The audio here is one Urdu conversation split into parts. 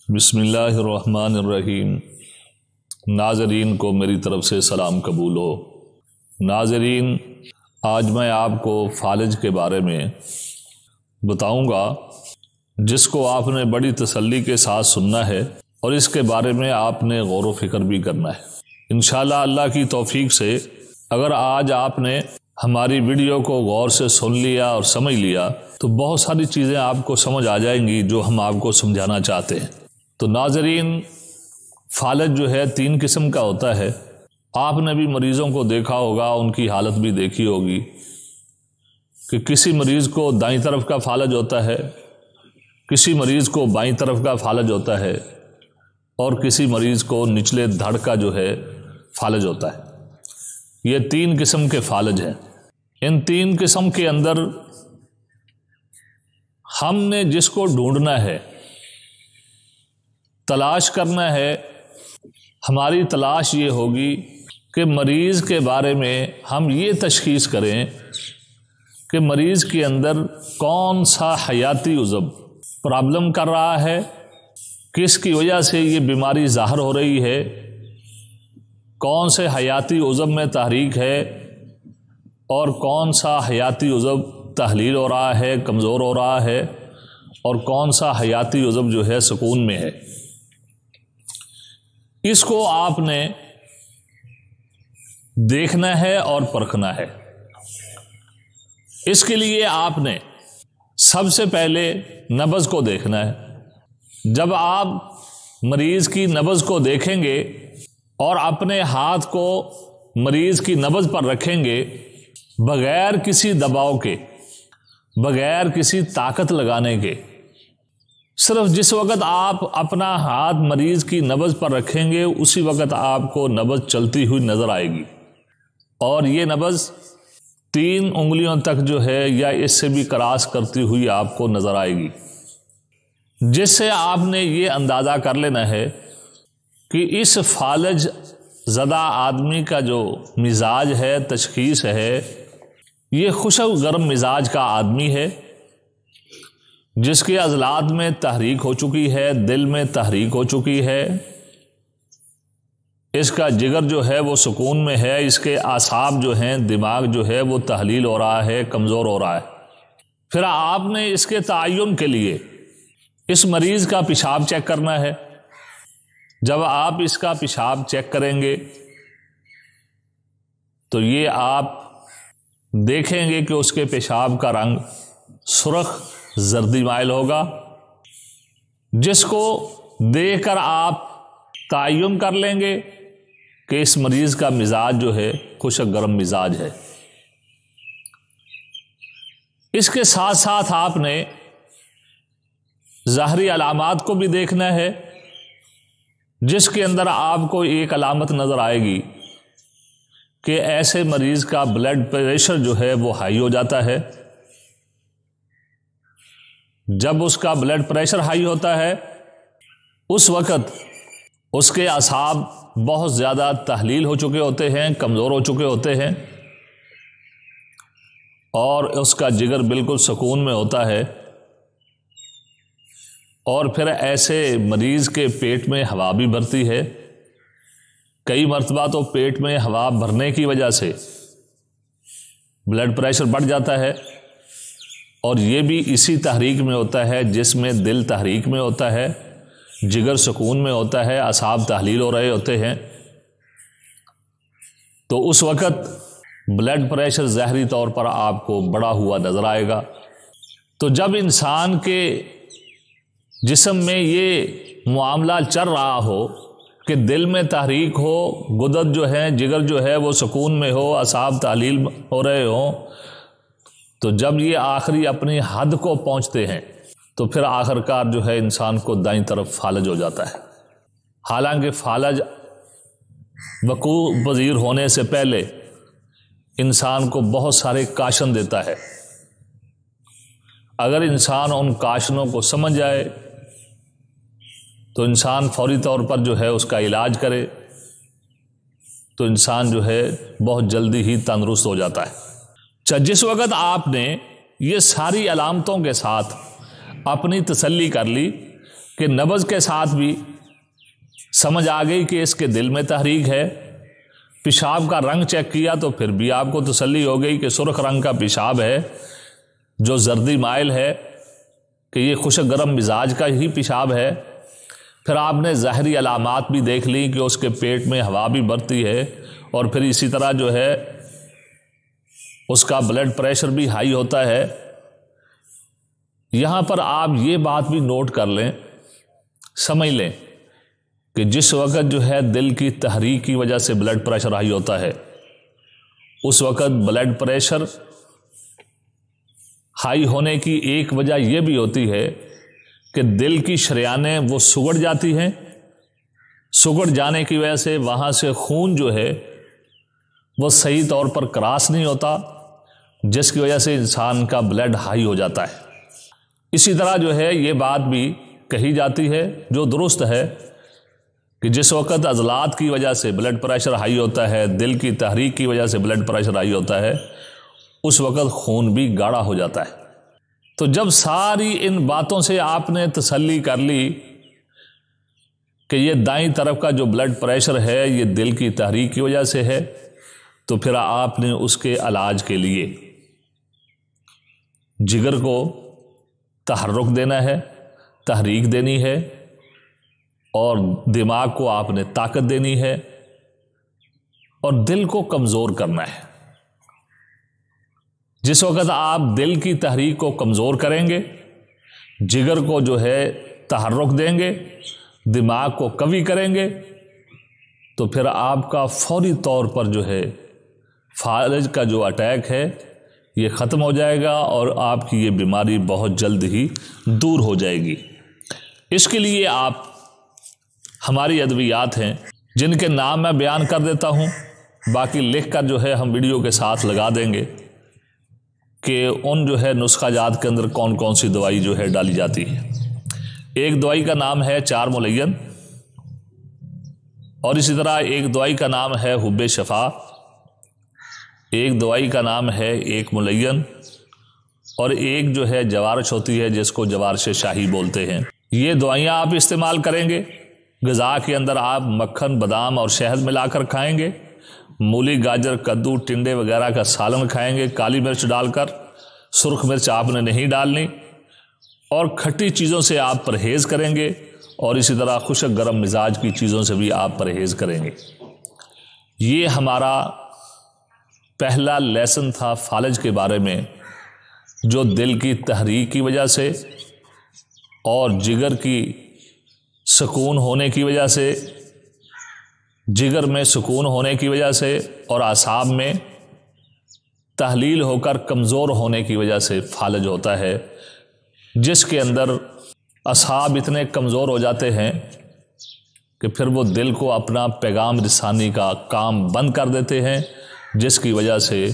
بسم اللہ الرحمن الرحیم۔ ناظرین کو میری طرف سے سلام قبول ہو۔ ناظرین، آج میں آپ کو فالج کے بارے میں بتاؤں گا، جس کو آپ نے بڑی تسلی کے ساتھ سننا ہے اور اس کے بارے میں آپ نے غور و فکر بھی کرنا ہے۔ انشاءاللہ اللہ کی توفیق سے اگر آج آپ نے ہماری ویڈیو کو غور سے سن لیا اور سمجھ لیا تو بہت ساری چیزیں آپ کو سمجھ آ جائیں گی جو ہم آپ کو سمجھانا چاہتے ہیں۔ تو ناظرین، فالج جو ہے 3 قسم کا ہوتا ہے۔ آپ نے بھی مریضوں کو دیکھا ہوگا، ان کی حالت بھی دیکھی ہوگی کہ کسی مریض کو دائیں طرف کا فالج ہوتا ہے، کسی مریض کو بائیں طرف کا فالج ہوتا ہے اور کسی مریض کو نچلے دھڑ کا جو ہے فالج ہوتا ہے۔ یہ 3 قسم کے فالج ہیں۔ ان 3 قسم کے اندر ہم نے جس کو ڈھونڈنا ہے، تلاش کرنا ہے، ہماری تلاش یہ ہوگی کہ مریض کے بارے میں ہم یہ تشخیص کریں کہ مریض کے اندر کون سا حیاتی عضو پرابلم کر رہا ہے، کس کی وجہ سے یہ بیماری ظاہر ہو رہی ہے، کون سے حیاتی عضو میں تحریک ہے اور کون سا حیاتی عضو تحلیل ہو رہا ہے، کمزور ہو رہا ہے، اور کون سا حیاتی عضو جو ہے سکون میں ہے۔ اس کو آپ نے دیکھنا ہے اور پرکھنا ہے۔ اس کے لیے آپ نے سب سے پہلے نبض کو دیکھنا ہے۔ جب آپ مریض کی نبض کو دیکھیں گے اور اپنے ہاتھ کو مریض کی نبض پر رکھیں گے، بغیر کسی دباؤ کے، بغیر کسی طاقت لگانے کے، صرف جس وقت آپ اپنا ہاتھ مریض کی نبض پر رکھیں گے اسی وقت آپ کو نبض چلتی ہوئی نظر آئے گی، اور یہ نبض 3 انگلیوں تک جو ہے یا اس سے بھی کراس کرتی ہوئی آپ کو نظر آئے گی، جس سے آپ نے یہ اندازہ کر لینا ہے کہ اس فالج زدہ آدمی کا جو مزاج ہے، تشخیص ہے، یہ خشک گرم مزاج کا آدمی ہے، جس کے عضلات میں تحریک ہو چکی ہے، دل میں تحریک ہو چکی ہے، اس کا جگر جو ہے وہ سکون میں ہے، اس کے اعصاب جو ہیں، دماغ جو ہے وہ تحلیل ہو رہا ہے، کمزور ہو رہا ہے۔ پھر آپ نے اس کے تعین کے لیے اس مریض کا پیشاب چیک کرنا ہے۔ جب آپ اس کا پیشاب چیک کریں گے تو یہ آپ دیکھیں گے کہ اس کے پیشاب کا رنگ سرخ زردی مائل ہوگا، جس کو دیکھ کر آپ تعین کر لیں گے کہ اس مریض کا مزاج جو ہے خشک گرم مزاج ہے۔ اس کے ساتھ ساتھ آپ نے ظاہری علامات کو بھی دیکھنا ہے، جس کے اندر آپ کو ایک علامت نظر آئے گی کہ ایسے مریض کا بلڈ پریشر جو ہے وہ ہائی ہو جاتا ہے۔ جب اس کا بلڈ پریشر ہائی ہوتا ہے اس وقت اس کے اعصاب بہت زیادہ تحلیل ہو چکے ہوتے ہیں، کمزور ہو چکے ہوتے ہیں، اور اس کا جگر بالکل سکون میں ہوتا ہے، اور پھر ایسے مریض کے پیٹ میں ہوا بھی بھرتی ہے۔ کئی مرتبہ تو پیٹ میں ہوا بھرنے کی وجہ سے بلڈ پریشر بڑھ جاتا ہے، اور یہ بھی اسی تحریک میں ہوتا ہے جس میں دل تحریک میں ہوتا ہے، جگر سکون میں ہوتا ہے، اعصاب تحلیل ہو رہے ہوتے ہیں۔ تو اس وقت بلڈ پریشر ظاہری طور پر آپ کو بڑھا ہوا نظر آئے گا۔ تو جب انسان کے جسم میں یہ معاملہ چل رہا ہو کہ دل میں تحریک ہو، غدد جو ہے، جگر جو ہے وہ سکون میں ہو، اعصاب تحلیل ہو رہے ہوں، تو جب یہ آخری اپنی حد کو پہنچتے ہیں تو پھر آخر کار جو ہے انسان کو دائیں طرف فالج ہو جاتا ہے۔ حالانکہ فالج وقوع پذیر ہونے سے پہلے انسان کو بہت سارے کاشن دیتا ہے۔ اگر انسان ان کاشنوں کو سمجھ جائے تو انسان فوری طور پر جو ہے اس کا علاج کرے تو انسان جو ہے بہت جلدی ہی تندرست ہو جاتا ہے۔ جس وقت آپ نے یہ ساری علامتوں کے ساتھ اپنی تسلی کر لی کہ نبض کے ساتھ بھی سمجھ آ گئی کہ اس کے دل میں تحریک ہے، پیشاب کا رنگ چیک کیا تو پھر بھی آپ کو تسلی ہو گئی کہ سرخ رنگ کا پیشاب ہے جو زردی مائل ہے، کہ یہ خشک گرم مزاج کا ہی پیشاب ہے۔ پھر آپ نے ظاہری علامات بھی دیکھ لی کہ اس کے پیٹ میں ہوا بھی بھرتی ہے، اور پھر اسی طرح جو ہے اس کا بلڈ پریشر بھی ہائی ہوتا ہے۔ یہاں پر آپ یہ بات بھی نوٹ کر لیں، سمجھ لیں کہ جس وقت جو ہے دل کی تحریک کی وجہ سے بلڈ پریشر ہائی ہوتا ہے، اس وقت بلڈ پریشر ہائی ہونے کی ایک وجہ یہ بھی ہوتی ہے کہ دل کی شریانیں وہ سگڑ جاتی ہیں، سگڑ جانے کی وجہ سے وہاں سے خون جو ہے وہ صحیح طور پر کراس نہیں ہوتا، جس کی وجہ سے انسان کا بلڈ ہائی ہو جاتا ہے۔ اسی طرح جو ہے یہ بات بھی کہی جاتی ہے جو درست ہے کہ جس وقت عضلات کی وجہ سے بلڈ پریشر ہائی ہوتا ہے، دل کی تحریک کی وجہ سے بلڈ پریشر ہائی ہوتا ہے، اس وقت خون بھی گاڑھا ہو جاتا ہے۔ تو جب ساری ان باتوں سے آپ نے تسلی کر لی کہ یہ دائیں طرف کا جو بلڈ پریشر ہے یہ دل کی تحریک کی وجہ سے ہے، تو پھر آپ نے اس کے علاج کے لیے جگر کو تحرک دینا ہے، تحریک دینی ہے، اور دماغ کو آپ نے طاقت دینی ہے، اور دل کو کمزور کرنا ہے۔ جس وقت آپ دل کی تحریک کو کمزور کریں گے، جگر کو جو ہے تحرک دیں گے، دماغ کو قوی کریں گے، تو پھر آپ کا فوری طور پر جو ہے فالج کا جو اٹیک ہے یہ ختم ہو جائے گا، اور آپ کی یہ بیماری بہت جلد ہی دور ہو جائے گی۔ اس کے لیے آپ ہماری ادویات ہیں جن کے نام میں بیان کر دیتا ہوں، باقی لکھ کر جو ہے ہم ویڈیو کے ساتھ لگا دیں گے کہ ان جو ہے نسخہ جات کے اندر کون کون سی دوائی جو ہے ڈالی جاتی ہے۔ ایک دوائی کا نام ہے 4 ملین، اور اسی طرح ایک دوائی کا نام ہے حب شفا، ایک دوائی کا نام ہے 1 ملین، اور ایک جو ہے جوارش ہوتی ہے جس کو جوارش شاہی بولتے ہیں۔ یہ دوائیاں آپ استعمال کریں گے، غذا کے اندر آپ مکھن، بادام اور شہد ملا کر کھائیں گے، مولی، گاجر، کدو، ٹنڈے وغیرہ کا سالن کھائیں گے کالی مرچ ڈال کر، سرخ مرچ آپ نے نہیں ڈالنی، اور کھٹی چیزوں سے آپ پرہیز کریں گے، اور اسی طرح خشک گرم مزاج کی چیزوں سے بھی آپ پرہیز کریں گے۔ یہ ہمارا پہلا لیسن تھا فالج کے بارے میں، جو دل کی تحریک کی وجہ سے اور جگر کی سکون ہونے کی وجہ سے، جگر میں سکون ہونے کی وجہ سے اور اعصاب میں تحلیل ہو کر کمزور ہونے کی وجہ سے فالج ہوتا ہے، جس کے اندر اعصاب اتنے کمزور ہو جاتے ہیں کہ پھر وہ دل کو اپنا پیغام رسانی کا کام بند کر دیتے ہیں، جس کی وجہ سے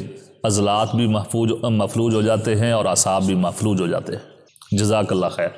عضلات بھی مفلوج ہو جاتے ہیں اور اعصاب بھی مفلوج ہو جاتے ہیں۔ جزاک اللہ خیر۔